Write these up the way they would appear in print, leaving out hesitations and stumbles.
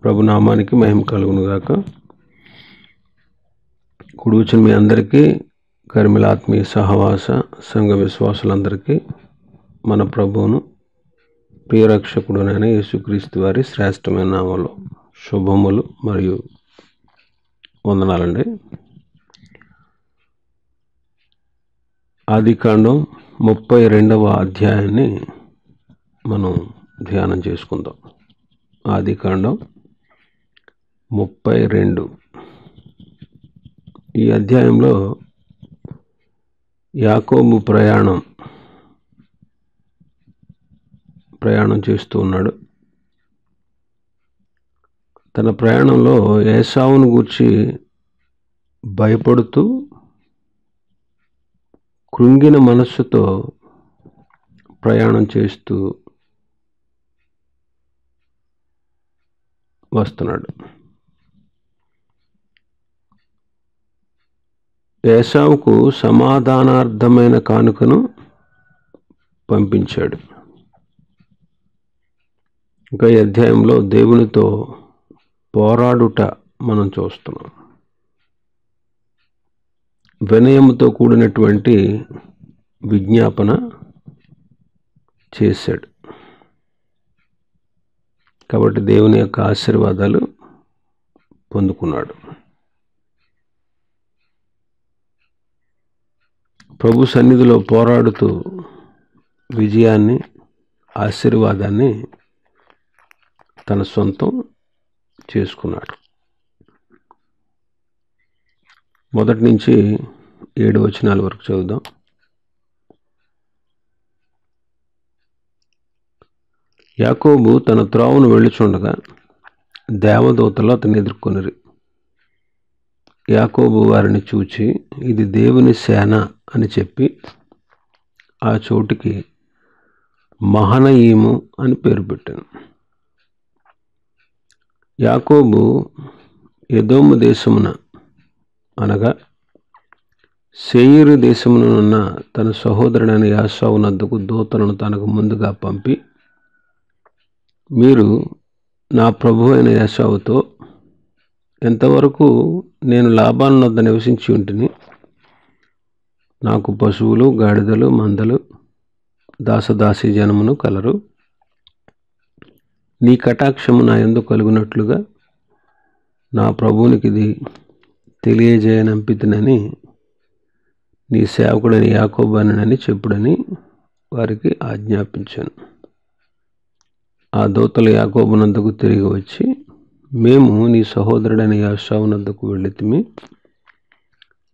ప్రభునామానికి మహిమ కలుగును గాక. కూర్చుని మీ అందరికీ, కర్మిల ఆత్మీయ సహవాస సంఘ విశ్వాసులందరికీ మన ప్రభువును ప్రియరక్షకుడునైన యేసుక్రీస్తు వారి శ్రేష్టమైన నామములో శుభములు మరియు వందనాలండి. ఆదికాండం 32వ అధ్యాయాన్ని మనం ధ్యానం చేసుకుందాం. ఆదికాండం 32. ఈ అధ్యాయంలో యాకోబు ప్రయాణం చేస్తూ ఉన్నాడు. తన ప్రయాణంలో ఏశావును గూర్చి భయపడుతూ కృంగిన మనస్సుతో ప్రయాణం చేస్తూ వస్తున్నాడు. ఏశావుకు సమాధానార్థమైన కానుకను పంపించాడు. ఇంకా ఈ అధ్యాయంలో దేవునితో పోరాడుట మనం చూస్తున్నాం. వినయముతో కూడినటువంటి విజ్ఞాపన చేశాడు. కాబట్టి దేవుని యొక్క ఆశీర్వాదాలు పొందుకున్నాడు. ప్రభు సన్నిధిలో పోరాడుతూ విజయాన్ని, ఆశీర్వాదాన్ని తన సొంతం చేసుకున్నాడు. 1 నుంచి 7 వచనాల వరకు చదువుదాం. యాకోబు తన త్రోవను వెళ్ళుచుండగా దేవదూతలు అతన్ని ఎదుర్కొనిరి. యాకోబు వారిని చూచి, ఇది దేవుని సేన అని చెప్పి ఆ చోటికి మహనయీము అని పేరు పెట్టాను. యాకోబు ఎదోము దేశమున అనగా శేయీరు దేశమునున్న తన సహోదరుడైన యాసావు నద్దకు దూతలను తనకు ముందుగా పంపి, మీరు నా ప్రభు అయిన యాసావుతో, ఎంతవరకు నేను లాబాను వద్ద నివసించి ఉంటిని, నాకు పశువులు, గాడిదలు, మందలు, దాసదాసీ జనమును కలరు. నీ కటాక్షము నా యందు కలుగునట్లుగా నా ప్రభువునికి ఇది తెలియజేయనంపితినని నీ సేవకుడని యాకోబునని చెప్పుడని వారికి ఆజ్ఞాపించాను. ఆ దూతలు యాకోబునందుకు తిరిగి వచ్చి, మేము నీ సహోదరుడైన యాసావునద్దకు వెళ్ళితిమి.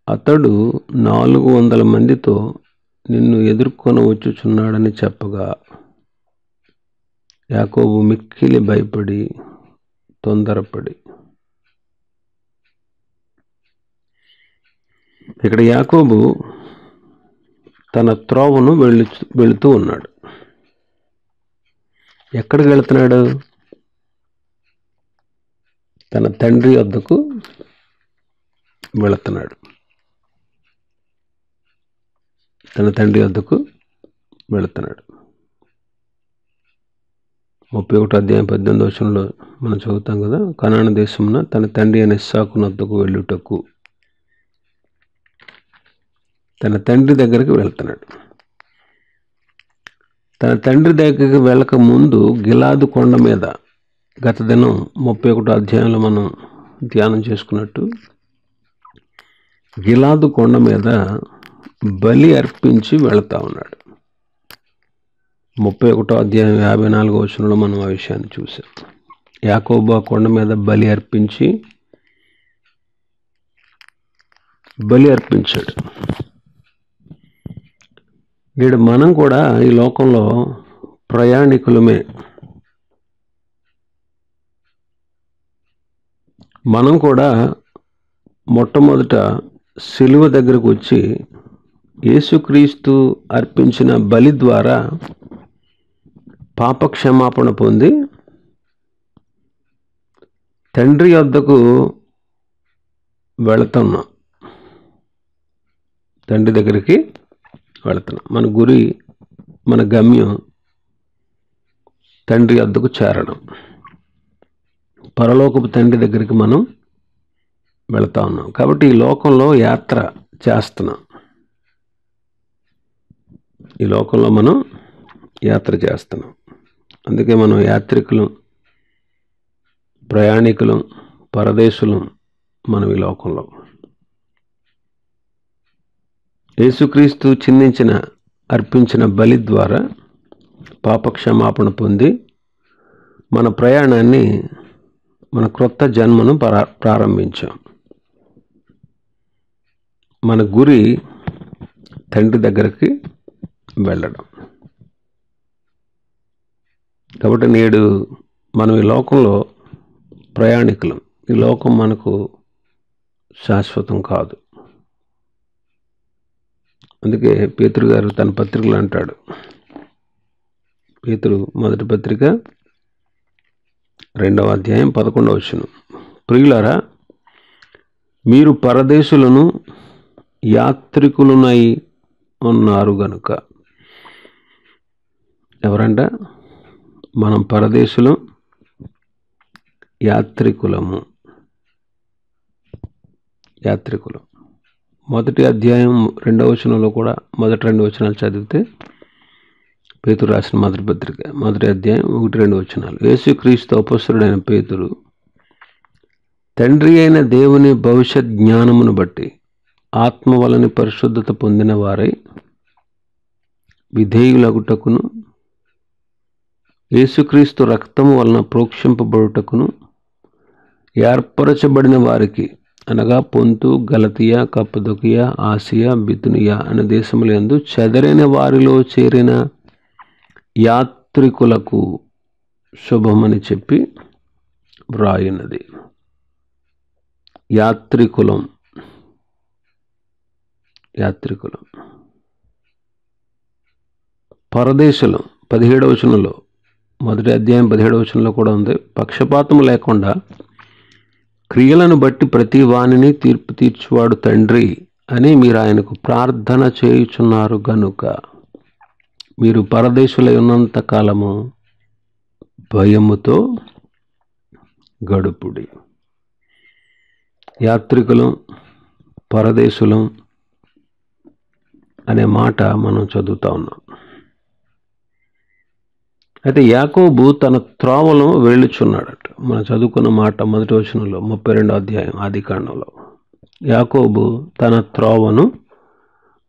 అతడు 400 మందితో నిన్ను ఎదుర్కొని వచ్చుచున్నాడని చెప్పగా యాకోబు మిక్కిలి భయపడి తొందరపడి. ఇక్కడ యాకోబు తన త్రోవను వెళుతూ ఉన్నాడు. ఎక్కడికి వెళుతున్నాడు? తన తండ్రి వద్దకు వెళుతున్నాడు. తన తండ్రి వద్దకు వెళుతున్నాడు. 31వ అధ్యాయం 18వ వచనంలో మనం చదువుతాం కదా, కనాను దేశమున తన తండ్రి అయిన ఇస్సాకు వద్దకు వెళ్ళుటకు తన తండ్రి దగ్గరికి వెళ్తున్నాడు. తన తండ్రి దగ్గరికి వెళ్ళక ముందు గిలాదు కొండ మీద గత దినం 31వ అధ్యాయంలో మనం ధ్యానం చేసుకున్నట్టు గిలాదు కొండ మీద బలి అర్పించి వెళతా ఉన్నాడు. 31వ అధ్యాయం 54వ వచనంలో మనం ఆ విషయాన్ని చూసాం. యాకోబు ఆ కొండ మీద బలి అర్పించాడు. నేడు మనం కూడా ఈ లోకంలో ప్రయాణికులమే. మనం కూడా మొట్టమొదట సిలువ దగ్గరకు వచ్చి యేసుక్రీస్తు అర్పించిన బలి ద్వారా పాపక్షమాపణ పొంది తండ్రి వద్దకు వెళుతున్నాం. తండ్రి దగ్గరికి వెళుతున్నాం. మన గురి, మన గమ్యం తండ్రి వద్దకు చేరడం. పరలోకపు తండ్రి దగ్గరికి మనం వెళతా ఉన్నాం. కాబట్టి ఈ లోకంలో యాత్ర చేస్తున్నాం. ఈ లోకంలో మనం యాత్ర చేస్తున్నాం. అందుకే మనం యాత్రికులం, ప్రయాణికులం, పరదేశులం మనం ఈ లోకంలో. యేసుక్రీస్తు అర్పించిన బలి ద్వారా పాపక్షమాపణ పొంది మన ప్రయాణాన్ని, మన క్రొత్త జన్మను ప్రారంభించాం. మన గురి తండ్రి దగ్గరికి వెళ్ళడం. కాబట్టి నేడు మనం ఈ లోకంలో ప్రయాణికులం. ఈ లోకం మనకు శాశ్వతం కాదు. అందుకే పేతురు గారు తన పత్రికలు అంటాడు, పేతురు మొదటి పత్రిక 2వ అధ్యాయం 11వ వచనం, ప్రియులారా, మీరు పరదేశులను యాత్రికులునై ఉన్నారు గనుక. ఎవరంట? మనం పరదేశులం, యాత్రికులము. మొదటి అధ్యాయం 2వ వచనంలో కూడా మొదటి 2 వచనాలు చదివితే, పేతురు రాసిన మొదటి పత్రిక మొదటి అధ్యాయం 1-2 వచనాలు, యేసుక్రీస్తు అపొస్తలుడైన పేతురు, తండ్రి అయిన దేవుని భవిష్యత్ జ్ఞానమును బట్టి ఆత్మ వలని పరిశుద్ధత పొందిన వారై విధేయులగుటకును, యేసుక్రీస్తు రక్తము వలన ప్రోక్షింపబడుటకును ఏర్పరచబడిన వారికి, అనగా పొంతు, గలతియా, కప్పదొకియా, ఆసియా, బితునియా అనే దేశములందు చెదరైన వారిలో చేరిన యాత్రికులకు శుభమని చెప్పి వ్రాయున్నది. యాత్రికులం. పరదేశులం 17వ వచనంలో, మొదటి అధ్యాయం 17వ వచనంలో కూడా ఉంది, పక్షపాతం లేకుండా క్రియలను బట్టి ప్రతి వానిని తీర్పు తీర్చువాడు తండ్రి అని మీరు ఆయనకు ప్రార్థన చేయుచున్నారు గనుక మీరు పరదేశులై ఉన్నంత కాలము భయముతో గడుపుడి. యాత్రికులం, పరదేశులం అనే మాట మనం చదువుతా ఉన్నాం. అయితే యాకోబు తన త్రోవలో వెళ్ళుచున్నాడట. మనం చదువుకున్న మాట మొదటి వచనంలో 32వ అధ్యాయం ఆదికాండంలో, యాకోబు తన త్రోవను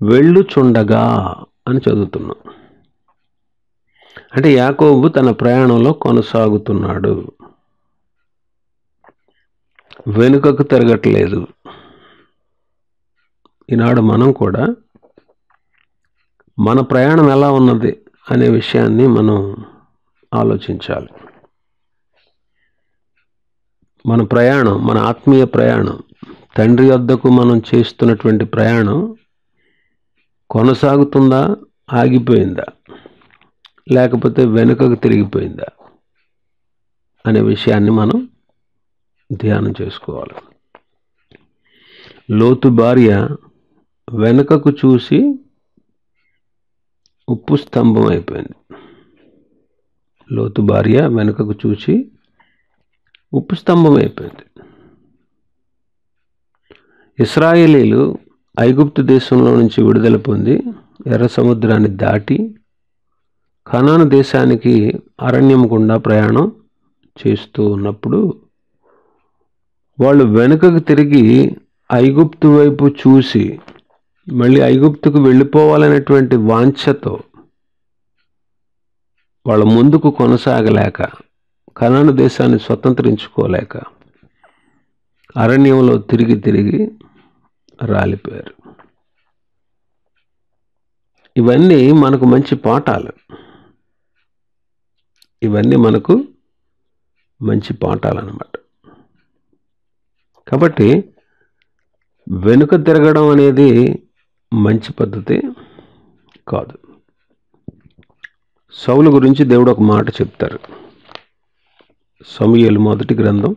వెళ్ళుచుండగా అని చదువుతున్నాం. అంటే యాకోబు తన ప్రయాణంలో కొనసాగుతున్నాడు, వెనుకకు తిరగట్లేదు. ఈనాడు మనం కూడా మన ప్రయాణం ఎలా ఉన్నది అనే విషయాన్ని మనం ఆలోచించాలి. మన ప్రయాణం, మన ఆత్మీయ ప్రయాణం, తండ్రి వద్దకు మనం చేస్తున్నటువంటి ప్రయాణం కొనసాగుతుందా, ఆగిపోయిందా, లేకపోతే వెనుకకు తిరిగిపోయిందా అనే విషయాన్ని మనం ధ్యానం చేసుకోవాలి. లోతు భార్య వెనుకకు చూసి ఉప్పు స్తంభం అయిపోయింది. లోతు భార్య వెనుకకు చూసి ఉప్పు స్తంభం అయిపోయింది. ఇశ్రాయేలీలు ఐగుప్తు దేశంలో నుంచి విడుదల పొంది ఎర్ర సముద్రాన్ని దాటి కనాను దేశానికి అరణ్యం గుండా ప్రయాణం చేస్తూ ఉన్నప్పుడు వాళ్ళు వెనుకకు తిరిగి ఐగుప్తు వైపు చూసి మళ్ళీ ఐగుప్తుకు వెళ్ళిపోవాలనేటువంటి వాంఛతో వాళ్ళ ముందుకు కొనసాగలేక, కనాను దేశాన్ని స్వతంత్రించుకోలేక అరణ్యంలో తిరిగి తిరిగి రాలిపోయారు. ఇవన్నీ మనకు మంచి పాఠాలు. అన్నమాట. కాబట్టి వెనుక తిరగడం అనేది మంచి పద్ధతి కాదు. సౌలు గురించి దేవుడు ఒక మాట చెప్తారు. సమూయేలు మొదటి గ్రంథం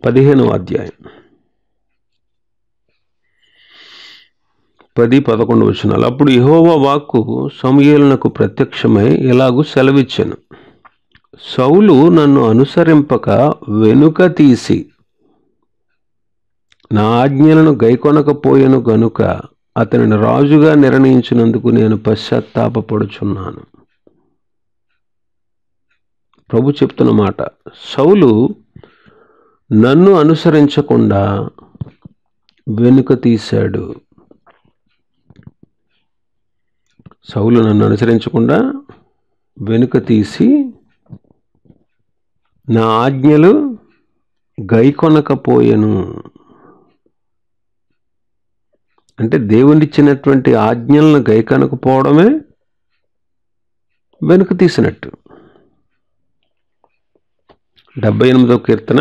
15వ అధ్యాయం 10-11 వచనాలు. అప్పుడు యెహోవా వాక్కు సమూయేలునకు ప్రత్యక్షమై ఇలాగు సెలవిచ్చెను, సౌలు నన్ను అనుసరింపక వెనుక తీసి నా ఆజ్ఞలను గైకొనకపోయెను గనుక అతనిని రాజుగా నిర్ణయించినందుకు నేను పశ్చాత్తాపపడుచున్నాను. ప్రభు చెప్తున్న మాట, సౌలు నన్ను అనుసరించకుండా వెనుక తీశాడు. సౌలు నన్ను అనుసరించకుండా వెనుక తీసి నా ఆజ్ఞలు గైకొనకపోయెను. అంటే దేవుడిచ్చినటువంటి ఆజ్ఞలను గైకొనకపోవడమే వెనుక తీసినట్టు. 78వ కీర్తన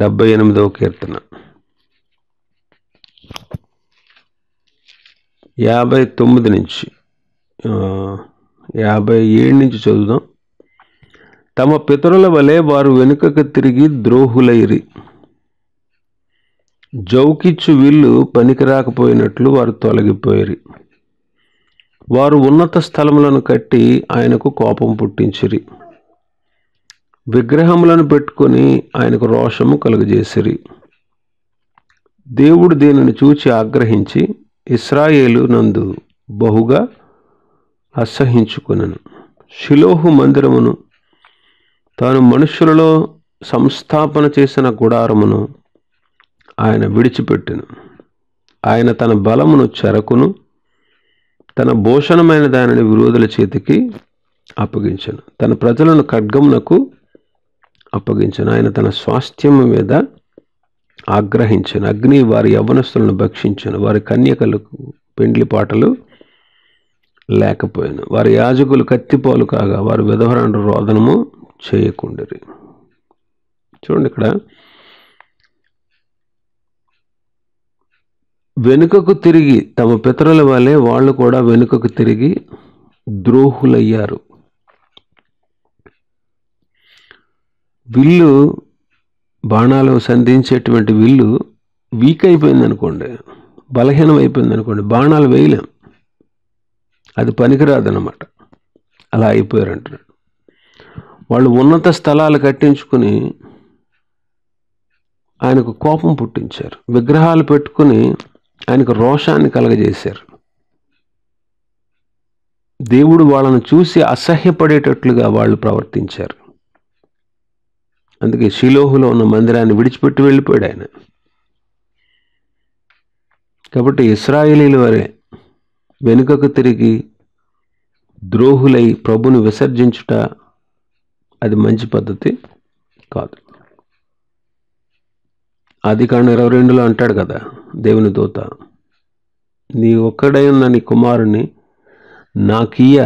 78వ కీర్తన 59 నుంచి 57 నుంచి చదువుదాం. తమ పితరుల వలె వారు వెనుకకు తిరిగి ద్రోహులైరి. జౌకిచ్చు విల్లు పనికిరాకపోయినట్లు వారు తొలగిపోయిరి. వారు ఉన్నత స్థలములను కట్టి ఆయనకు కోపం పుట్టించిరి. విగ్రహములను పెట్టుకొని ఆయనకు రోషము కలుగజేసిరి. దేవుడు దీనిని చూచి ఆగ్రహించి ఇశ్రాయేలు నందు బహుగా అసహించుకొనెను. షిలోహు మందిరమును, తాను మనుష్యులలో సంస్థాపన చేసిన గుడారమును ఆయన విడిచిపెట్టెను. ఆయన తన బలమును చెరకును, తన భూషణమైన దానిని విరోధుల చేతికి అప్పగించెను. తన ప్రజలను ఖడ్గమునకు అప్పగించెను. ఆయన తన స్వాస్థ్యము మీద ఆగ్రహించెను. అగ్ని వారి యవ్వనస్తులను భక్షించెను. వారి కన్యకలకు పెండ్లి పాటలు లేకపోయాను. వారి యాజకులు కత్తిపోలు కాగా వారు విధవరాండ్ర రోదనము చేయకుండిరి. చూడండి, ఇక్కడ వెనుకకు తిరిగి తమ పితరుల వలె వాళ్ళు కూడా వెనుకకు తిరిగి ద్రోహులయ్యారు. విల్లు, బాణాలు సంధించేటువంటి విల్లు వీక్ అయిపోయింది అనుకోండి, బలహీనం అయిపోయింది అనుకోండి, బాణాలు వేయలేం, అది పనికిరాదన్నమాట. అలా అయిపోయారు అంటున్నాడు. వాళ్ళు ఉన్నత స్థలాలు కట్టించుకుని ఆయనకు కోపం పుట్టించారు. విగ్రహాలు పెట్టుకుని ఆయనకు రోషాన్ని కలగజేశారు. దేవుడు వాళ్ళను చూసి అసహ్యపడేటట్లుగా వాళ్ళు ప్రవర్తించారు. అందుకే షిలోహులో ఉన్న మందిరాన్ని విడిచిపెట్టి వెళ్ళిపోయాడు ఆయన. కాబట్టి ఇశ్రాయేలీల వారే వెనుకకు తిరిగి ద్రోహులై ప్రభుని విసర్జించుట అది మంచి పద్ధతి కాదు. ఆదికాండం 22లో అంటాడు కదా దేవుని దూత, నీ ఒక్కడై ఉన్న నీ కుమారుని నాకియ్య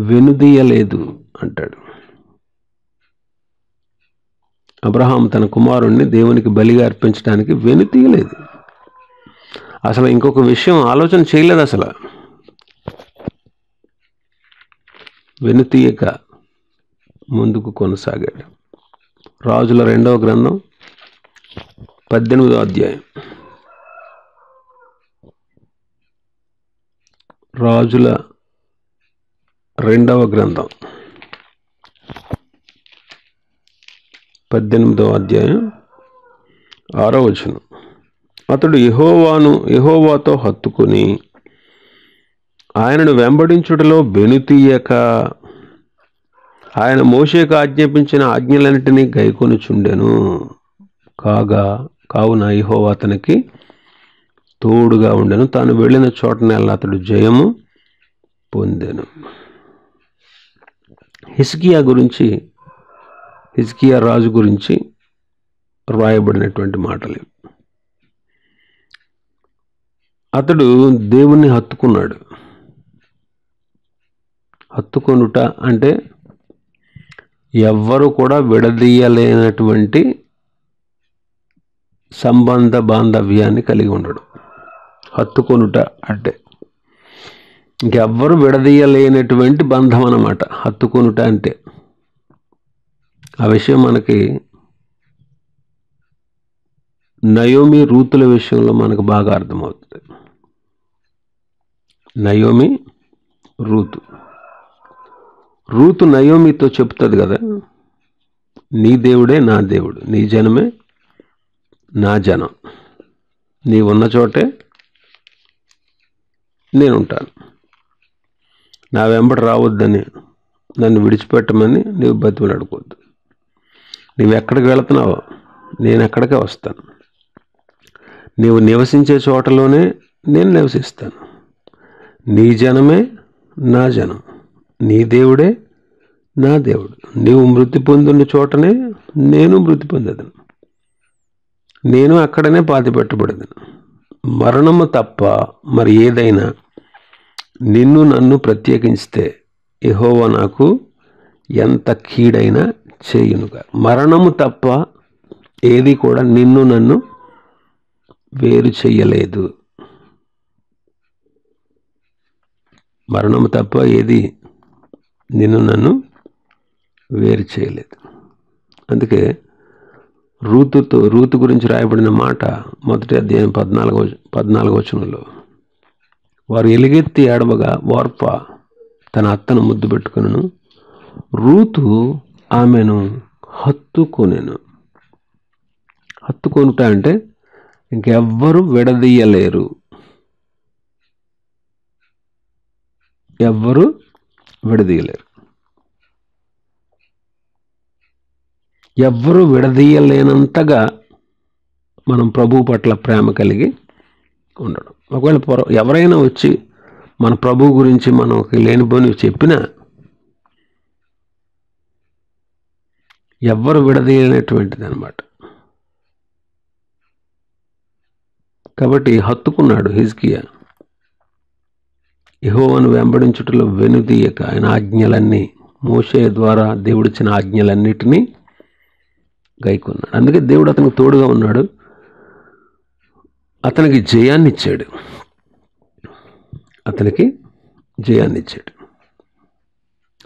వెనుదీయలేదు అంటాడు. అబ్రహాం తన కుమారుణ్ణి దేవునికి బలిగా అర్పించడానికి వెనుతీయలేదు. అసలు ఇంకొక విషయం ఆలోచన చేయలేదు. అసలు వెనుతీయక ముందుకు కొనసాగాడు. రాజుల 2వ గ్రంథం 18వ అధ్యాయం. రాజుల 2వ గ్రంథం 18వ అధ్యాయం 6వ వచనం. అతడు యెహోవాతో హత్తుకొని ఆయనను వెంబడించుటలో వెనుతీయక ఆయన మోషేకు ఆజ్ఞాపించిన ఆజ్ఞలన్నిటినీ గైకొనుచుండెను. కావున యెహోవా అతనికి తోడుగా ఉండెను. తాను వెళ్ళిన చోటనెల్లా అతడు జయము పొందెను. హిజ్కియా రాజు గురించి రాయబడినటువంటి మాటలు. అతడు దేవుణ్ణి హత్తుకున్నాడు. హత్తుకొనుట అంటే ఎవ్వరు కూడా విడదీయలేనటువంటి సంబంధ బాంధవ్యాన్ని కలిగి ఉండడు. హత్తుకొనుట అంటే ఇంకెవ్వరు విడదీయలేనటువంటి బంధం అన్నమాట హత్తుకొనుట అంటే. ఆ విషయం మనకి నయోమి, రూతుల విషయంలో మనకు బాగా అర్థమవుతుంది. నయోమి, రూతు నయోమితో చెప్తుంది కదా, నీ దేవుడే నా దేవుడు, నీ జనమే నా జనం, నీ ఉన్న చోటే నేనుంటాను, నా వెంబడి రావద్దని, నన్ను విడిచిపెట్టమని నీవు బతిమలాడుకోవద్దు. నీవు ఎక్కడికి వెళుతున్నావో నేను ఎక్కడికే వస్తాను, నీవు నివసించే చోటలోనే నేను నివసిస్తాను, నీ జనమే నా జనం, నీ దేవుడే నా దేవుడు, నీవు మృతి పొందిన చోటనే నేను మృతి పొందేదను, నేను అక్కడనే పాతి పెట్టబడేదను. మరణము తప్ప మరి ఏదైనా నిన్ను నన్ను ప్రత్యేకించితే యెహోవా నాకు ఎంత కీడైనా చేయునుగా. మరణము తప్ప ఏది కూడా నిన్ను నన్ను వేరు చెయ్యలేదు. మరణము తప్ప ఏది నిన్ను నన్ను వేరు చేయలేదు. అందుకే రూతు గురించి రాయబడిన మాట మొదటి అధ్యాయం 14వ వచనంలో, వారు ఎలుగెత్తి ఏడవగా ఓర్ప తన అత్తను ముద్దు పెట్టుకొనెను, రూతు ఆమెను హత్తుకొనెను. హత్తుకొనుట అంటే ఇంకెవ్వరు విడదీయలేరు, ఎవ్వరు విడదీయలేరు. ఎవ్వరూ విడదీయలేనంతగా మనం ప్రభువు పట్ల ప్రేమ కలిగి ఉండడం. ఒకవేళ ఎవరైనా వచ్చి మన ప్రభువు గురించి మనకి లేనిపోని చెప్పినా ఎవ్వరు విడదీయనటువంటిది అన్నమాట. కాబట్టి హత్తుకున్నాడు హిజ్కియా. యెహోవాను వెంబడించుటలో వెనుదీయక ఆయన ఆజ్ఞలన్నీ, మోషే ద్వారా దేవుడిచ్చిన ఆజ్ఞలన్నిటినీ గైకొన్నాడు. అందుకే దేవుడు అతనికి తోడుగా ఉన్నాడు, అతనికి జయాన్ని ఇచ్చాడు.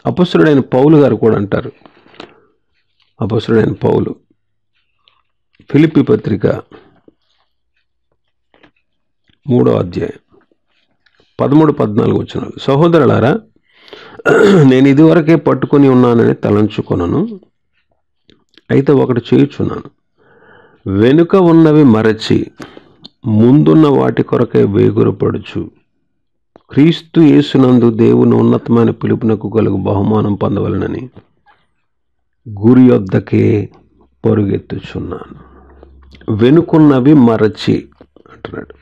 అపొస్తలుడైన పౌలు గారు కూడా అంటారు, అపొస్తలుడైన పౌలు ఫిలిప్పీ పత్రిక 3వ అధ్యాయం 13-14 వచనాలు, సహోదరులారా, నేను ఇదివరకే పట్టుకొని ఉన్నానని తలంచుకొనను, అయితే ఒకటి చేయుచున్నాను, వెనుక ఉన్నవి మరచి ముందున్న వాటి కొరకే వేగురపడుచు క్రీస్తు యేసునందు దేవుని ఉన్నతమైన పిలుపునకు కలుగు బహుమానం పొందవలనని గురి యొద్దకే పరుగెత్తుచున్నాను. వెనుకున్నవి మరచి అంటున్నాడు.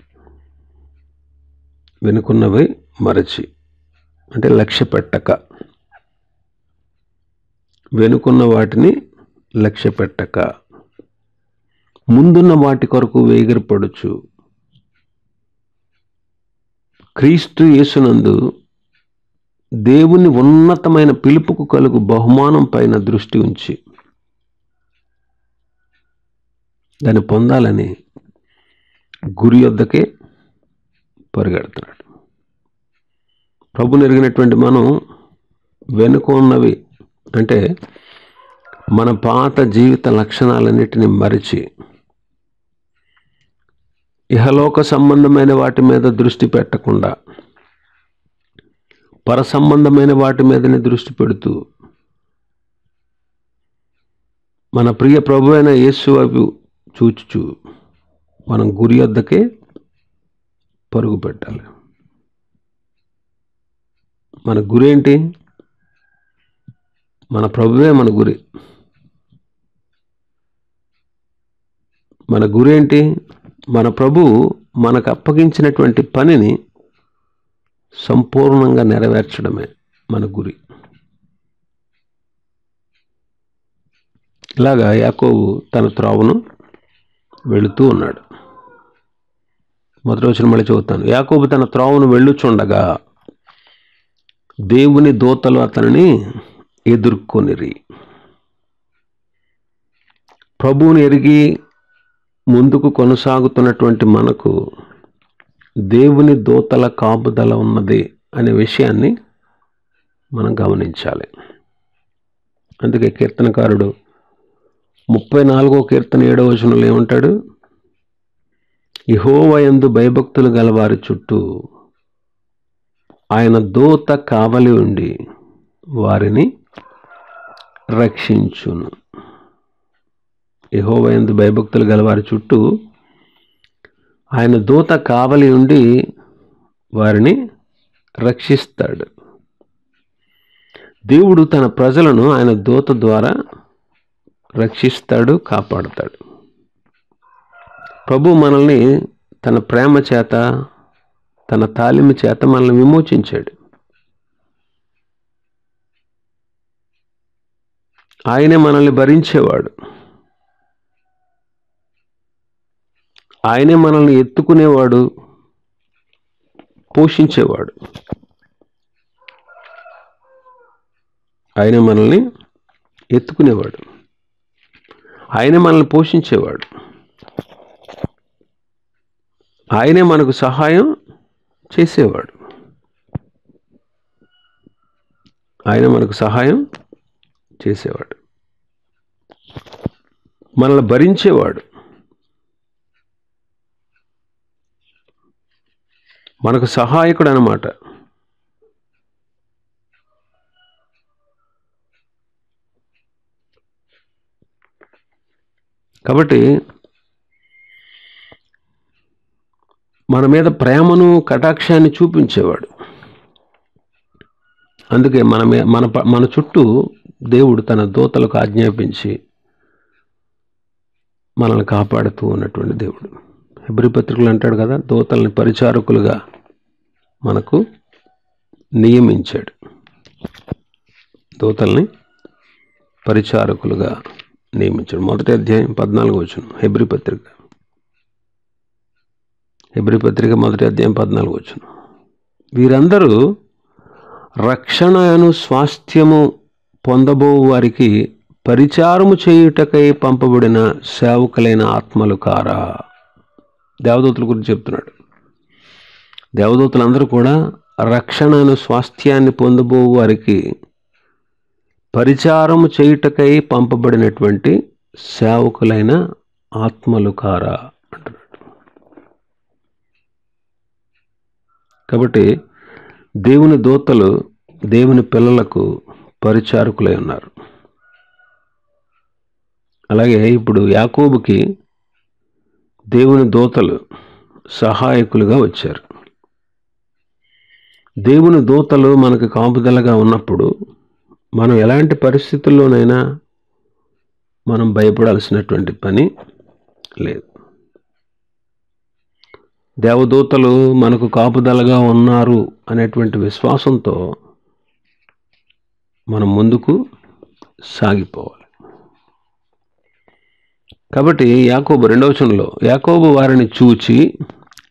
వెనుకున్నవి మరచి అంటే లక్ష్య పెట్టక, వెనుకున్న వాటిని లక్ష్య పెట్టక ముందున్న వాటి కొరకు వేగిరపడుచు క్రీస్తు యేసునందు దేవుని ఉన్నతమైన పిలుపుకు కలుగు బహుమానం పైన దృష్టి ఉంచి దాన్ని పొందాలని గురి యొద్దకే పరిగెడుతున్నాడు. ప్రభుని ఎరిగినటువంటి మనం వెనుక ఉన్నవి అంటే మన పాత జీవిత లక్షణాలన్నిటిని మరిచి ఇహలోక సంబంధమైన వాటి మీద దృష్టి పెట్టకుండా పర సంబంధమైన వాటి మీదనే దృష్టి పెడుతూ మన ప్రియ ప్రభు అయిన యేసు వైపు చూచుచు మనం గురి వద్దకే పరుగు పెట్టాలి. మన గురి ఏంటి? మన ప్రభువే మన గురి. మన గురి ఏంటి? మన ప్రభువు మనకు అప్పగించినటువంటి పనిని సంపూర్ణంగా నెరవేర్చడమే మన గురి. ఇలాగా యాకోబు తన త్రోవను వెళుతూ ఉన్నాడు. మొదటి వచనం మళ్ళీ చదువుతాను. యాకోబు తన త్రోవను వెళ్ళుచుండగా దేవుని దూతలు అతనిని ఎదుర్కొనిరి. ప్రభువుని ఎరిగి ముందుకు కొనసాగుతున్నటువంటి మనకు దేవుని దూతల కాపుదల ఉన్నది అనే విషయాన్ని మనం గమనించాలి. అందుకే కీర్తనకారుడు 34వ కీర్తన 7వ వచనంలో ఏమంటాడు? యెహోవా యందు భయభక్తులు గలవారి చుట్టూ ఆయన దూత కావలి ఉండి వారిని రక్షించును. యెహోవా యందు భయభక్తులు గల వారి చుట్టూ ఆయన దూత కావలి ఉండి వారిని రక్షిస్తాడు. దేవుడు తన ప్రజలను ఆయన దూత ద్వారా రక్షిస్తాడు, కాపాడుతాడు. ప్రభు మనల్ని తన ప్రేమ చేత, తన తాళిమ చేత మనల్ని విమోచించాడు. ఆయనే మనల్ని భరించేవాడు. ఆయనే మనల్ని ఎత్తుకునేవాడు, పోషించేవాడు. ఆయనే మనల్ని ఎత్తుకునేవాడు, ఆయనే మనల్ని పోషించేవాడు, ఆయనే మనకు సహాయం చేసేవాడు, ఆయన మనకు సహాయం చేసేవాడు, మనల్ని భరించేవాడు, మనకు సహాయకుడు అన్నమాట. కాబట్టి మన మీద ప్రేమను, కటాక్షాన్ని చూపించేవాడు. అందుకే మన చుట్టూ దేవుడు తన దూతలకు ఆజ్ఞాపించి మనల్ని కాపాడుతూ ఉన్నటువంటి దేవుడు. హెబ్రీ పత్రికలు అంటాడు కదా, దూతల్ని పరిచారకులుగా మనకు నియమించాడు. దూతల్ని పరిచారకులుగా నియమించాడు. 1వ అధ్యాయం 14వ వచనం హెబ్రీ పత్రిక 1వ అధ్యాయం 14వ వచనం. వీరందరూ రక్షణ అను స్వాస్థ్యము పొందబో వారికి పరిచారము చేయుటకై పంపబడిన సేవకులైన ఆత్మలు కారా. దేవదూతల గురించి చెప్తున్నాడు. దేవదూతలందరూ కూడా రక్షణ అను స్వాస్థ్యాన్ని పొందబో వారికి పరిచారము చేయుటకై పంపబడినటువంటి సేవకులైన ఆత్మలు కారా అంటున్నాడు. కాబట్టి దేవుని దూతలు దేవుని పిల్లలకు పరిచారకులై ఉన్నారు. అలాగే ఇప్పుడు యాకోబుకి దేవుని దూతలు సహాయకులుగా వచ్చారు. దేవుని దూతలు మనకు కాపుదలగా ఉన్నప్పుడు మనం ఎలాంటి పరిస్థితుల్లోనైనా మనం భయపడాల్సినటువంటి పని లేదు. దేవదూతలు మనకు కాపుదలగా ఉన్నారు అనేటువంటి విశ్వాసంతో మనం ముందుకు సాగిపోవాలి. కాబట్టి యాకోబు 2వ వచనంలో యాకోబు వారిని చూచి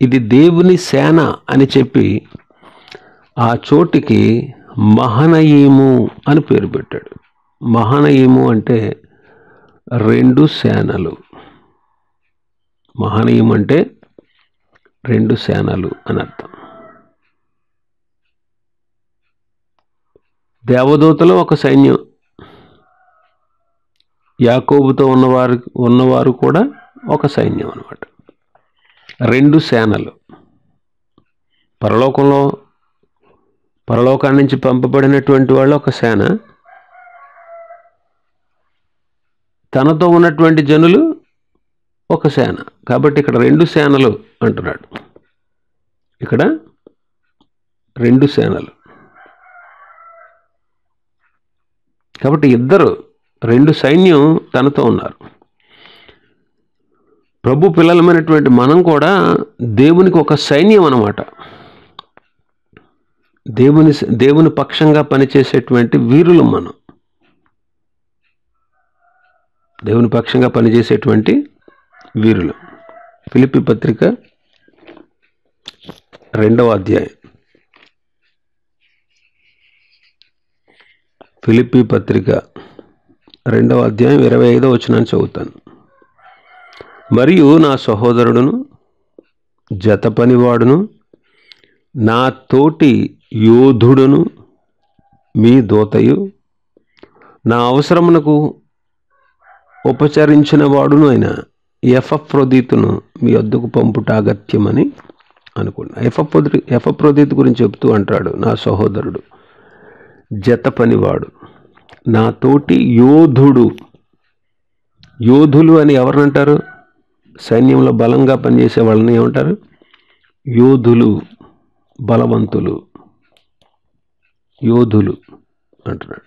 ఇది దేవుని సేన అని చెప్పి ఆ చోటికి మహనయీము అని పేరు పెట్టాడు. మహనయీము అంటే 2 సేనలు. మహనయీము అంటే 2 సేనలు అని అర్థం. దేవదూతలు ఒక సైన్యం, యాకోబుతో ఉన్నవారు కూడా ఒక సైన్యం అన్నమాట. 2 సేనలు. పరలోకాన్ని నుంచి పంపబడినటువంటి వాళ్ళు ఒక సేన, తనతో ఉన్నటువంటి జనులు ఒక సేన. కాబట్టి ఇక్కడ 2 సేనలు అంటున్నాడు. ఇక్కడ 2 సేనలు. కాబట్టి 2 సైన్యం తనతో ఉన్నారు. ప్రభు పిల్లలమైనటువంటి మనం కూడా దేవునికి ఒక సైన్యం అన్నమాట. దేవుని పక్షంగా పనిచేసేటువంటి వీరులు మనం. దేవుని పక్షంగా పనిచేసేటువంటి వీరులు. ఫిలిప్పీ పత్రిక 2వ అధ్యాయం. ఫిలిప్పీ పత్రిక 2వ అధ్యాయం 25వ వచనాన్ని చదువుతాను. మరియు నా సహోదరుడును జత పనివాడును నా తోటి యోధుడును మీ దూతయు నా అవసరమునకు ఉపచరించిన వాడును అయిన ఎపఫ్రొదీతును మీ వద్దకు పంపుట అగత్యమని అనుకోండి. ఎఫ్రొదీతు గురించి చెప్తూ అంటాడు, నా సహోదరుడు, జత పనివాడు, నా తోటి యోధుడు. యోధులు అని ఎవరినంటారు? సైన్యంలో బలంగా పనిచేసే వాళ్ళని ఏమంటారు? యోధులు, బలవంతులు, యోధులు అంటున్నాడు.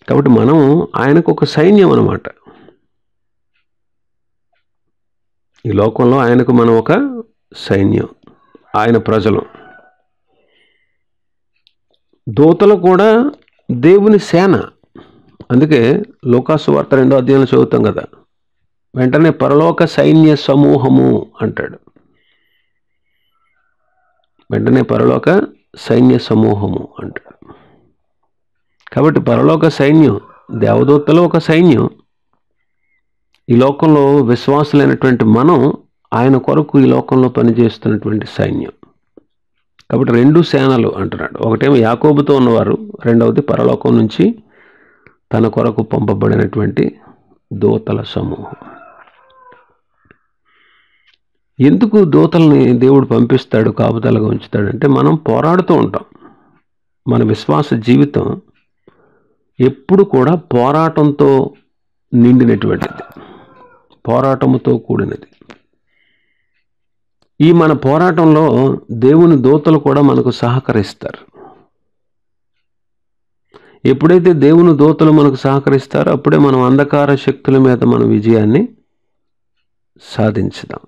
కాబట్టి మనం ఆయనకు ఒక సైన్యం అన్నమాట. ఈ లోకంలో ఆయనకు మనం ఒక సైన్యం, ఆయన ప్రజలు. దూతలు కూడా దేవుని సేన. అందుకే లూకాసు వార్త 2వ అధ్యాయంలో చదువుతాం కదా, వెంటనే పరలోక సైన్య సమూహము అంటాడు. వెంటనే పరలోక సైన్య సమూహము అంటాడు. కాబట్టి పరలోక సైన్యం, దేవదూతలు ఒక సైన్యం. ఈ లోకంలో విశ్వాసులైనటువంటి మనం ఆయన కొరకు ఈ లోకంలో పనిచేస్తున్నటువంటి సైన్యం. కాబట్టి 2 సేనలు అంటున్నాడు. ఒకటేమో యాకోబుతో ఉన్నవారు, రెండవది పరలోకం నుంచి తన కొరకు పంపబడినటువంటి దూతల సమూహం. ఎందుకు దూతల్ని దేవుడు పంపిస్తాడు, కాపుదలగా ఉంచుతాడంటే మనం పోరాడుతూ ఉంటాం. మన విశ్వాస జీవితం ఎప్పుడు కూడా పోరాటంతో నిండినటువంటిది, పోరాటముతో కూడినది. ఈ మన పోరాటంలో దేవుని దూతలు కూడా మనకు సహకరిస్తారు. ఎప్పుడైతే దేవుని దూతలు మనకు సహకరిస్తారో అప్పుడే మనం అంధకార శక్తుల మీద మన విజయాన్ని సాధించగలం.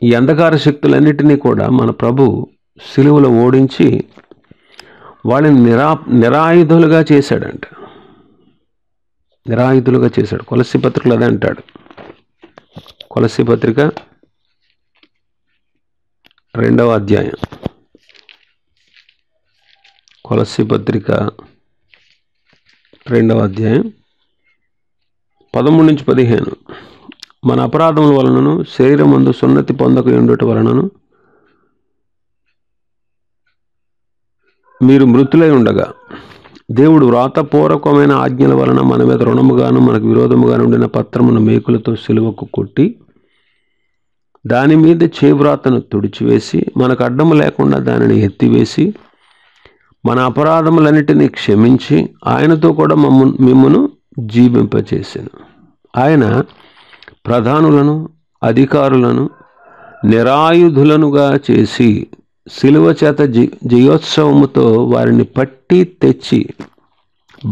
ఈ అంధకార శక్తులన్నిటినీ కూడా మన ప్రభు సిలువలో ఓడించి వాళ్ళని నిరాయుధులుగా చేశాడంట. నిరాయుధులుగా చేశాడు. కొలస్సీ పత్రికలో అదే అంటాడు. కొలస్సీ పత్రిక 2వ అధ్యాయం, కొలస్సీ పత్రిక 2వ అధ్యాయం 13-15, మన అపరాధముల వలనను శరీరమందు సున్నతి పొందక ఉండుట వలనను మీరు మృతులై ఉండగా దేవుడు వ్రాతపూర్వకమైన ఆజ్ఞల వలన మన మీద రుణముగాను మనకు విరోధముగా ఉండిన పత్రమును మేకులతో సిలువకు కొట్టి దాని మీద చేవ్రాతను తుడిచివేసి మనకు అడ్డము లేకుండా దానిని ఎత్తివేసి మన అపరాధములన్నిటినీ క్షమించి ఆయనతో కూడా మిమ్మును జీవింపచేసెను. ఆయన ప్రధానులను అధికారులను నిరాయుధులనుగా చేసి సిలువ చేత జయోత్సవముతో వారిని పట్టి తెచ్చి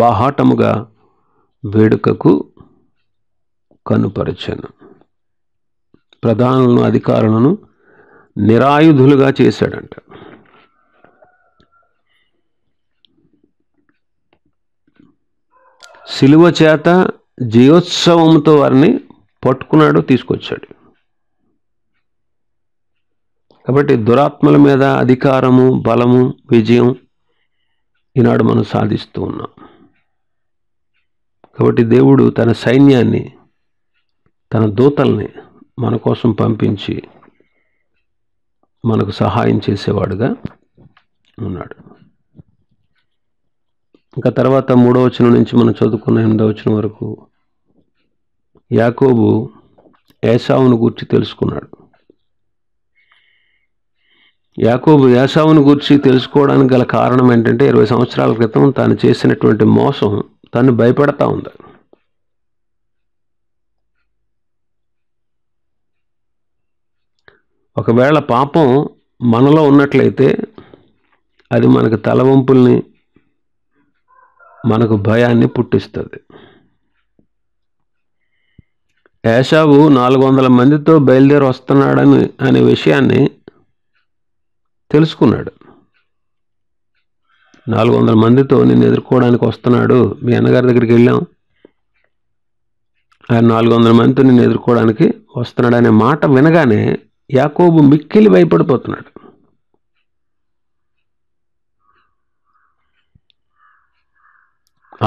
బాహాటముగా వేడుకకు కనుపరచెను. ప్రధానులను అధికారులను నిరాయుధులుగా చేశాడంట. సిలువ చేత జయోత్సవంతో వారిని పట్టుకున్నాడు, తీసుకొచ్చాడు. కాబట్టి దురాత్మల మీద అధికారము, బలము, విజయం ఈనాడు మనం సాధిస్తూ ఉన్నాం. కాబట్టి దేవుడు తన సైన్యాన్ని, తన దూతల్ని మన కోసం పంపించి మనకు సహాయం చేసేవాడుగా ఉన్నాడు. ఇంకా తర్వాత 3వ వచనం నుంచి మనం చదువుకున్న 8వ వచనం వరకు యాకోబు ఏశావును గూర్చి తెలుసుకున్నాడు. యాకోబు ఏశావును గూర్చి తెలుసుకోవడానికి గల కారణం ఏంటంటే 20 సంవత్సరాల క్రితం తాను చేసినటువంటి మోసం తను భయపెడతా ఉంది. ఒకవేళ పాపం మనలో ఉన్నట్లయితే అది మనకు తలవంపుల్ని, మనకు భయాన్ని పుట్టిస్తుంది. ఏశావు 400 మందితో బయలుదేరి వస్తున్నాడని అనే విషయాన్ని తెలుసుకున్నాడు. 400 మందితో నిన్ను ఎదుర్కోవడానికి వస్తున్నాడు, మీ అన్నగారి దగ్గరికి వెళ్ళాం, ఆయన 400 మందితో నిన్ను ఎదుర్కోవడానికి వస్తున్నాడు అనే మాట వినగానే యాకోబు మిక్కిలి భయపడిపోతున్నాడు.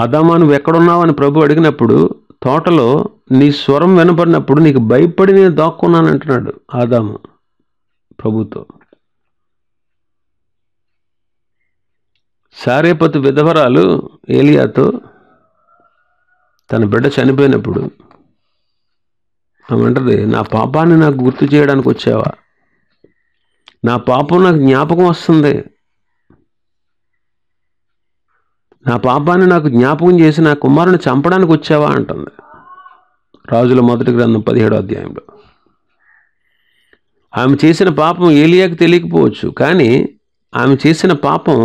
ఆదామా నువ్వు ఎక్కడున్నావు అని ప్రభు అడిగినప్పుడు, తోటలో నీ స్వరం వినపడినప్పుడు నీకు భయపడి నేను దాక్కున్నాను అంటున్నాడు ఆదాము ప్రభుతో. సారేపతు విధవరాలు ఏలియాతో తన బిడ్డ చనిపోయినప్పుడు ఆమె అంటది, నా పాపాన్ని నాకు గుర్తు చేయడానికి వచ్చావా? నా పాపం నాకు జ్ఞాపకం వస్తుంది. నా పాపాన్ని నాకు జ్ఞాపకం చేసి నా కుమారుని చంపడానికి వచ్చావా అంటుంది. రాజుల మొదటి గ్రంథం 17వ అధ్యాయంలో. ఆమె చేసిన పాపం ఏలియాకి తెలియకపోవచ్చు, కానీ ఆమె చేసిన పాపం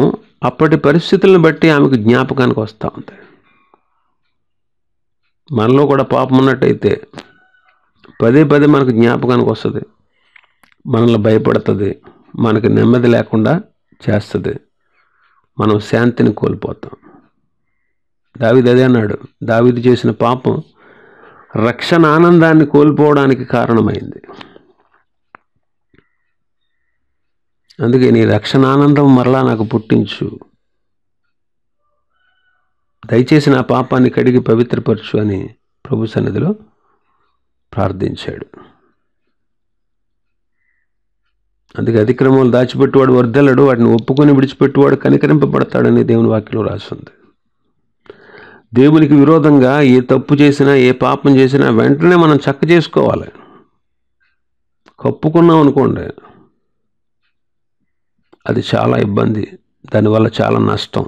అప్పటి పరిస్థితులను బట్టి ఆమెకు జ్ఞాపకానికి వస్తూ ఉంది. మనలో కూడా పాపం ఉన్నట్టయితే పదే పదే మనకు జ్ఞాపకానికి వస్తుంది, మనల్ని భయపడుతుంది, మనకు నెమ్మది లేకుండా చేస్తుంది, మనం శాంతిని కోల్పోతాం. దావీదు అదే అన్నాడు, దావీదు చేసిన పాపం రక్షణ ఆనందాన్ని కోల్పోవడానికి కారణమైంది. అందుకే నీ రక్షణ ఆనందం మరలా నాకు పుట్టించు, దయచేసి నా పాపాన్ని కడిగి పవిత్రపరచు అని ప్రభు సన్నిధిలో ప్రార్థించాడు. అందుకే అతిక్రమాలు దాచిపెట్టువాడు వర్ధలడు, వాటిని ఒప్పుకొని విడిచిపెట్టువాడు కనికరింపబడతాడని దేవుని వాక్యంలో రాస్తుంది. దేవునికి విరోధంగా ఏ తప్పు చేసినా, ఏ పాపం చేసినా వెంటనే మనం చక్క చేసుకోవాలి. కప్పుకున్నాం అనుకోండి, అది చాలా ఇబ్బంది, దానివల్ల చాలా నష్టం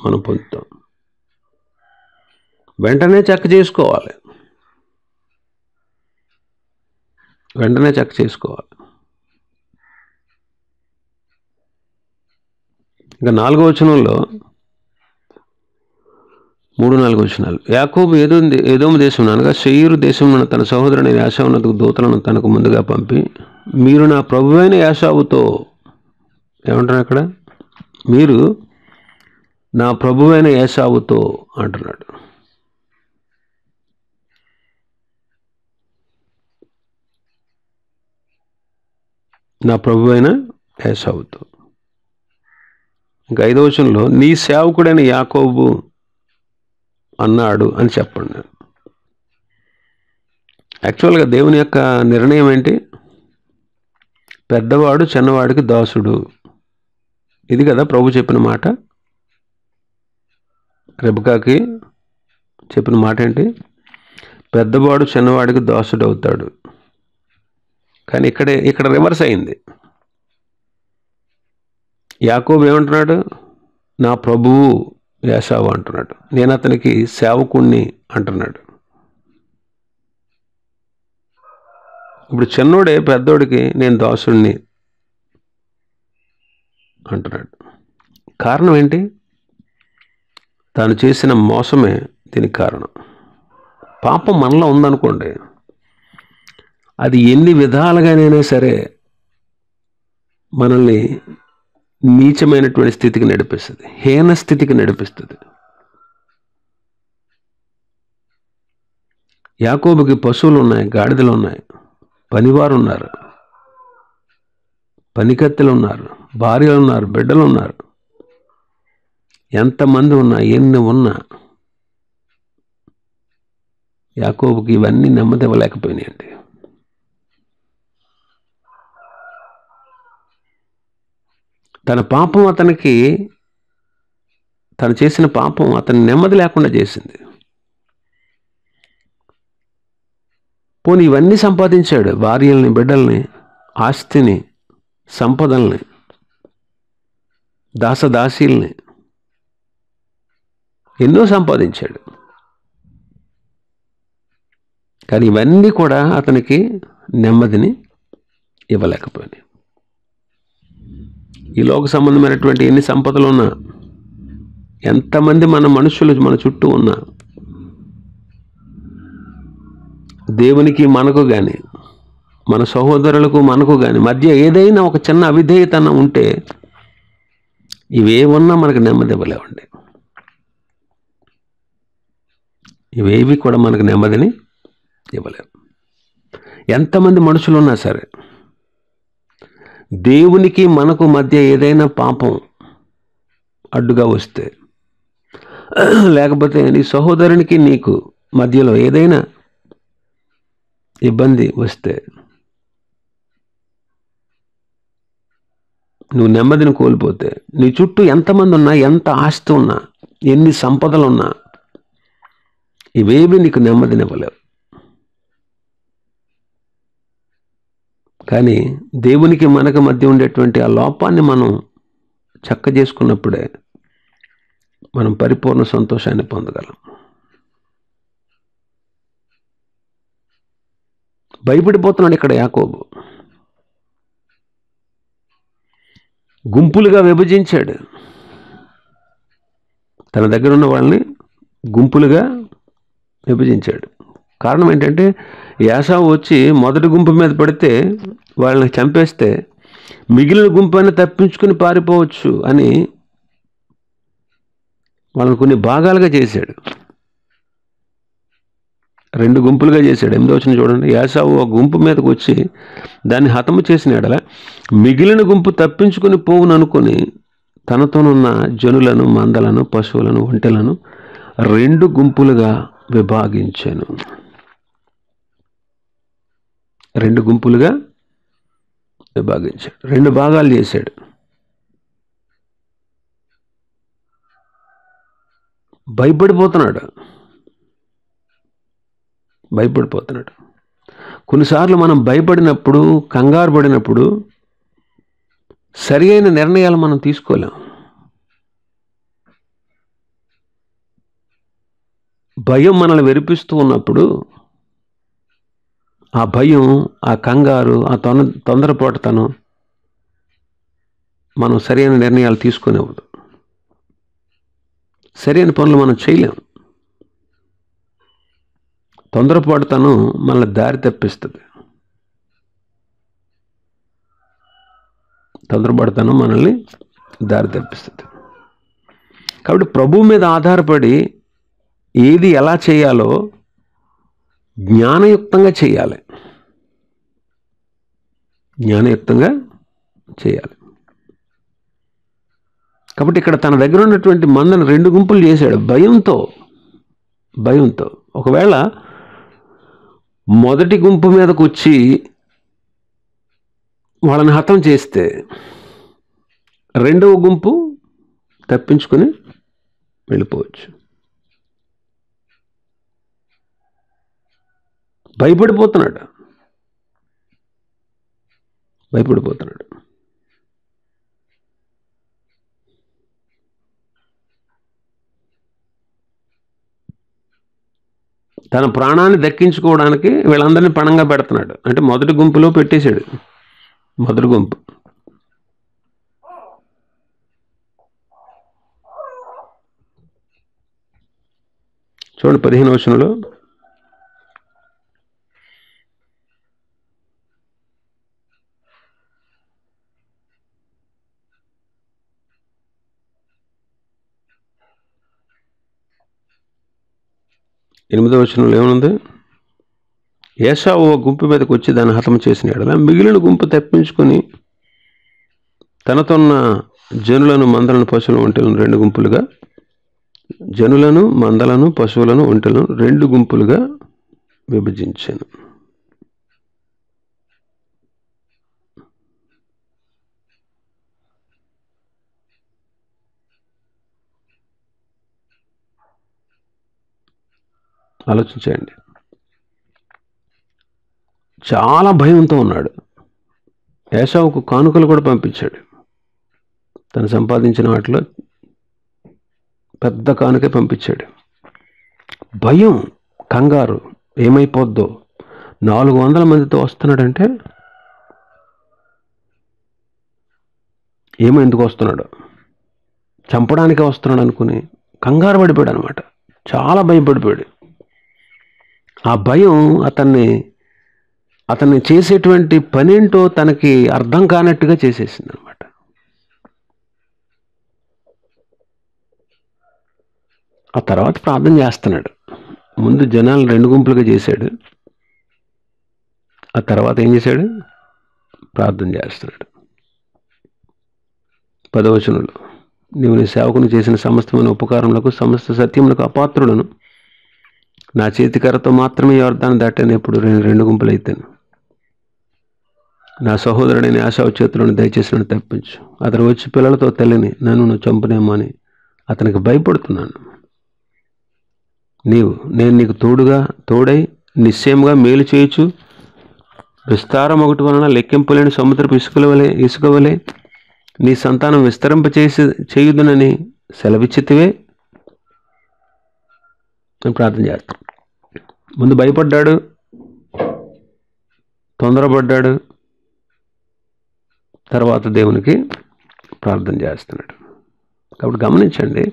మనం పొందుతాం. వెంటనే చక్క చేసుకోవాలి, వెంటనే చక్క చేసుకోవాలి. ఇంకా 4వ వచనంలో 3-4 వచనాలు. యాకోబు ఏదోము దేశం అనగా శేయీరు దేశంలో తన సహోదరుని యాశావునకు దూతలను తనకు ముందుగా పంపి, మీరు నా ప్రభువైన యాశావుతో, ఏమంటారు అక్కడ, మీరు నా ప్రభువైన ఏశావుతో అంటున్నాడు. నా ప్రభువైన ఏశావుతో. ఇంకా 5వ వచనంలో నీ సేవకుడైన యాకోబు అన్నాడు అని చెప్పండి. యాక్చువల్గా దేవుని యొక్క నిర్ణయం ఏంటి? పెద్దవాడు చిన్నవాడికి దాసుడు. ఇది కదా ప్రభు చెప్పిన మాట. రెబెకాకి చెప్పిన మాట ఏంటి? పెద్దవాడు చిన్నవాడికి దాసుడు అవుతాడు. కానీ ఇక్కడ రివర్స్ అయింది. యాకోబు ఏమంటున్నాడు? నా ప్రభువు ఏశావు అంటున్నాడు, నేను అతనికి సేవకుణ్ణి అంటున్నాడు. ఇప్పుడు చిన్నోడే పెద్దోడికి నేను దాసుడిని అంటున్నాడు. కారణం ఏంటి? తాను చేసిన మోసమే దీనికి కారణం. పాపం మనలో ఉందనుకోండి, అది ఎన్ని విధాలుగానైనా సరే మనల్ని నీచమైనటువంటి స్థితికి నడిపిస్తుంది, హీన స్థితికి నడిపిస్తుంది. యాకోబుకి పశువులు ఉన్నాయి, గాడిదలు ఉన్నాయి, పనివారు ఉన్నారు, పనికత్తెలు ఉన్నారు, భార్యలు ఉన్నారు, బిడ్డలు ఉన్నారు. ఎంతమంది ఉన్నా, ఎన్ని ఉన్నా యాకోబుకి ఇవన్నీ నెమ్మది ఇవ్వలేకపోయినాయండి. తన పాపం అతనికి, తను చేసిన పాపం అతని నెమ్మది లేకుండా చేసింది. పోనీ ఇవన్నీ సంపాదించాడు, భార్యల్ని, బిడ్డల్ని, ఆస్తిని, సంపదల్ని, దాసదాసీల్ని ఎన్నో సంపాదించాడు. కానీ ఇవన్నీ కూడా అతనికి నెమ్మదిని ఇవ్వలేకపోయినాయి. ఈ లోక సంబంధమైనటువంటి ఎన్ని సంపదలు ఉన్నా, ఎంతమంది మన మనుషులు మన చుట్టూ ఉన్నా, దేవునికి మనకు కానీ, మన సహోదరులకు మనకు కానీ మధ్య ఏదైనా ఒక చిన్న అవిధేయతనం ఉంటే ఇవేమన్నా మనకు నెమ్మది ఇవ్వలేవండి. ఇవేవి కూడా మనకు నెమ్మదిని ఇవ్వలేవు. ఎంతమంది మనుషులు ఉన్నా సరే, దేవునికి మనకు మధ్య ఏదైనా పాపం అడ్డుగా వస్తే, లేకపోతే నీ సహోదరునికి నీకు మధ్యలో ఏదైనా ఇబ్బంది వస్తే, నువ్వు నెమ్మదిని కోల్పోతే, నీ చుట్టూ ఎంతమంది ఉన్నా, ఎంత ఆస్తి ఉన్నా, ఎన్ని సంపదలు ఉన్నా, ఇవేవి నీకు నెమ్మదినివ్వలేవు. కానీ దేవునికి మనకు మధ్య ఉండేటువంటి ఆ లోపాన్ని మనం చక్క చేసుకున్నప్పుడే మనం పరిపూర్ణ సంతోషాన్ని పొందగలం. భయపడిపోతున్నాడు ఇక్కడ యాకోబు. గుంపులుగా విభజించాడు. తన దగ్గర ఉన్న వాళ్ళని గుంపులుగా విభజించాడు. కారణం ఏంటంటే యాసావు వచ్చి మొదటి గుంపు మీద పడితే వాళ్ళని చంపేస్తే మిగిలిన గుంపు అయినా తప్పించుకుని పారిపోవచ్చు అని వాళ్ళని కొన్ని భాగాలుగా చేశాడు. 2 గుంపులుగా చేశాడు. 8వ వచనం చూడండి. యాసావు ఒక గుంపు మీదకి వచ్చి దాన్ని హతము చేసిన ఎడల మిగిలిన గుంపు తప్పించుకుని పోవును అనుకుని తనతోనున్న జనులను, మందలను, పశువులను, ఒంటెలను 2 గుంపులుగా విభాగించాను. 2 గుంపులుగా విభాగించాడు. 2 భాగాలు చేశాడు. భయపడిపోతున్నాడు. కొన్నిసార్లు మనం భయపడినప్పుడు, కంగారు పడినప్పుడు సరి అయిన నిర్ణయాలు మనం తీసుకోలేం. భయం మనల్ని వెరిపిస్తూ ఉన్నప్పుడు ఆ భయం, ఆ కంగారు, ఆ తొందరపాటుతనం మనం సరైన నిర్ణయాలు తీసుకునేవద్దు. సరైన పనులు మనం చేయలేం. తొందరపాటుతనం మనల్ని దారి తప్పిస్తుంది. కాబట్టి ప్రభువు మీద ఆధారపడి ఏది ఎలా చేయాలో జ్ఞానయుక్తంగా చేయాలి. కాబట్టి ఇక్కడ తన దగ్గర ఉన్నటువంటి మందను 2 గుంపులు చేశాడు భయంతో. ఒకవేళ మొదటి గుంపు మీదకు వచ్చి వాళ్ళని హతం చేస్తే 2వ గుంపు తప్పించుకొని వెళ్ళిపోవచ్చు. భయపడిపోతున్నాడు. తన ప్రాణాన్ని దక్కించుకోవడానికి వీళ్ళందరినీ పణంగా పెడుతున్నాడు. అంటే మొదటి గుంపులో పెట్టేశాడు. మొదటి గుంపు చూడండి 15వ వచనంలో, ఎనిమిదవ వచనంలో ఏమనుంది? ఏశావు గుంపు మీదకి వచ్చి దాన్ని హతం చేసిన ఎడల మిగిలిన గుంపు తప్పించుకొని తనతోన్న జనులను, మందలను, పశువులను, ఒంటెలను 2 గుంపులుగా, జనులను, మందలను, పశువులను, ఒంటెలను 2 గుంపులుగా విభజించాను. ఆలోచించండి. చాలా భయంతో ఉన్నాడు. ఏశావుకు కానుకలు కూడా పంపించాడు. తను సంపాదించిన వాటిలో పెద్ద కానుకే పంపించాడు. భయం, కంగారు, ఏమైపోద్దో. 400 మందితో వస్తున్నాడంటే ఎందుకు వస్తున్నాడు? చంపడానికే వస్తున్నాడు అనుకుని కంగారు పడిపోయాడు అనమాట. చాలా భయపడిపోయాడు. ఆ భయం అతన్ని చేసేటువంటి పనేంటో తనకి అర్థం కానట్టుగా చేసేసింది అనమాట. ఆ తర్వాత ప్రార్థన చేస్తున్నాడు. ముందు జనాలను 2 గుంపులుగా చేశాడు. ఆ తర్వాత ఏం చేశాడు? ప్రార్థన చేస్తున్నాడు. 10వ వచనంలో, నీవు నీ సేవకుని చేసిన సమస్తమైన ఉపకారములకు, సమస్త సత్యములకు అపాత్రులను, నా చేతికరతో మాత్రమే యొర్దాను దాటాను, ఎప్పుడు 2 గుంపులు అయితాను. నా సహోదరుడైన ఏశావు చేతులను దయచేసి నన్ను తప్పించు. అతను వచ్చి పిల్లలతో తల్లిని నన్ను చంపునేమో అని అతనికి భయపడుతున్నాను. నేను నీకు తోడై నిశ్చయముగా మేలు చేయొచ్చు విస్తారం ఒకటి వలన లెక్కింపులేని సముద్రపు ఇసుక వలె నీ సంతానం చేయుదునని సెలవిచ్చితివే అని ప్రార్థన చేస్తాం. ముందు భయపడ్డాడు, తొందరపడ్డాడు, తర్వాత దేవునికి ప్రార్థన చేస్తున్నాడు. కాబట్టి గమనించండి,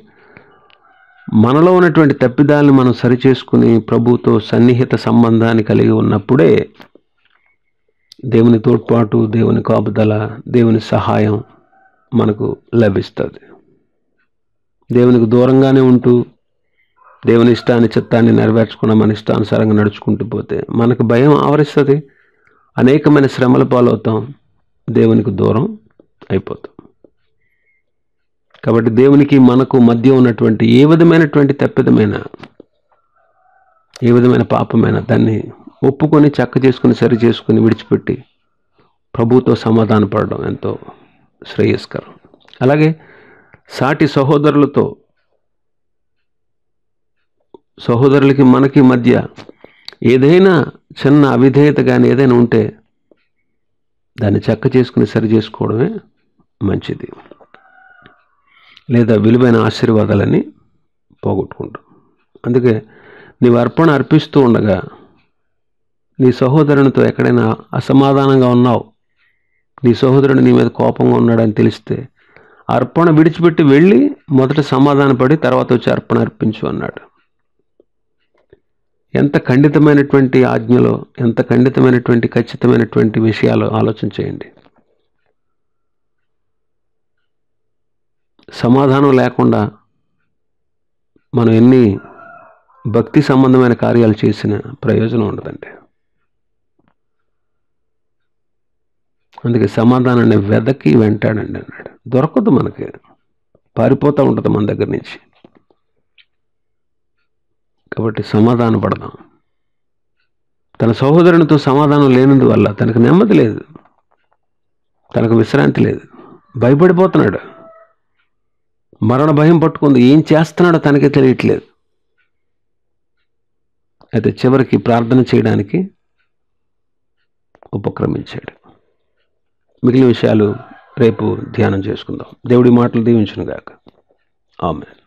మనలో ఉన్నటువంటి తప్పిదాలను మనం సరిచేసుకుని ప్రభుతో సన్నిహిత సంబంధాన్ని కలిగి ఉన్నప్పుడే దేవుని తోడ్పాటు, దేవుని కాపుదల, దేవుని సహాయం మనకు లభిస్తుంది. దేవునికి దూరంగానే ఉంటూ దేవుని ఇష్టాన్ని చిత్తాన్ని నెరవేర్చకుండా మన ఇష్టానుసారంగా నడుచుకుంటూ పోతే మనకు భయం ఆవరిస్తుంది, అనేకమైన శ్రమల పాలవుతాం, దేవునికి దూరం అయిపోతాం. కాబట్టి దేవునికి మనకు మధ్య ఉన్నటువంటి ఏ విధమైనటువంటి తప్పిదమైన, ఏ విధమైన పాపమైన దాన్ని ఒప్పుకొని చక్క చేసుకుని సరి చేసుకుని విడిచిపెట్టి ప్రభుతో సమాధాన పడడం ఎంతో శ్రేయస్కరం. అలాగే సాటి సహోదరులకి మనకి మధ్య ఏదైనా చిన్న అవిధేయత కానీ ఏదైనా ఉంటే దాన్ని చక్క చేసుకుని సరి చేసుకోవడమే మంచిది. లేదా విలువైన ఆశీర్వాదాలని పోగొట్టుకుంటాం. అందుకే నీవు అర్పణ అర్పిస్తూ ఉండగా నీ సహోదరునితో ఎక్కడైనా అసమాధానంగా ఉన్నావు, నీ సహోదరుడు నీ మీద కోపంగా ఉన్నాడని తెలిస్తే అర్పణ విడిచిపెట్టి వెళ్ళి మొదట సమాధానపడి తర్వాత వచ్చి అర్పణ అర్పించు అన్నాడు. ఎంత ఖండితమైనటువంటి ఆజ్ఞలో, ఎంత ఖండితమైనటువంటి ఖచ్చితమైనటువంటి విషయాలు ఆలోచన చేయండి. సమాధానం లేకుండా మనం ఎన్ని భక్తి సంబంధమైన కార్యాలు చేసిన ప్రయోజనం ఉండదండి. అందుకే సమాధానాన్ని వెదకి వెంటాడండి అన్నాడు. దొరకదు, మనకి పారిపోతూ ఉంటుంది మన దగ్గర నుంచి. కాబట్టి సమాధాన పడదాం. తన సహోదరునితో సమాధానం లేనందువల్ల తనకు నెమ్మది లేదు, తనకు విశ్రాంతి లేదు, భయపడిపోతున్నాడు. మరణ భయం పట్టుకుంది, ఏం చేస్తున్నాడో తనకే తెలియట్లేదు. అయితే చివరికి ప్రార్థన చేయడానికి ఉపక్రమించాడు. మిగిలిన విషయాలు రేపు ధ్యానం చేసుకుందాం. దేవుడి మాటలు దీవించును గాక. ఆమేన్.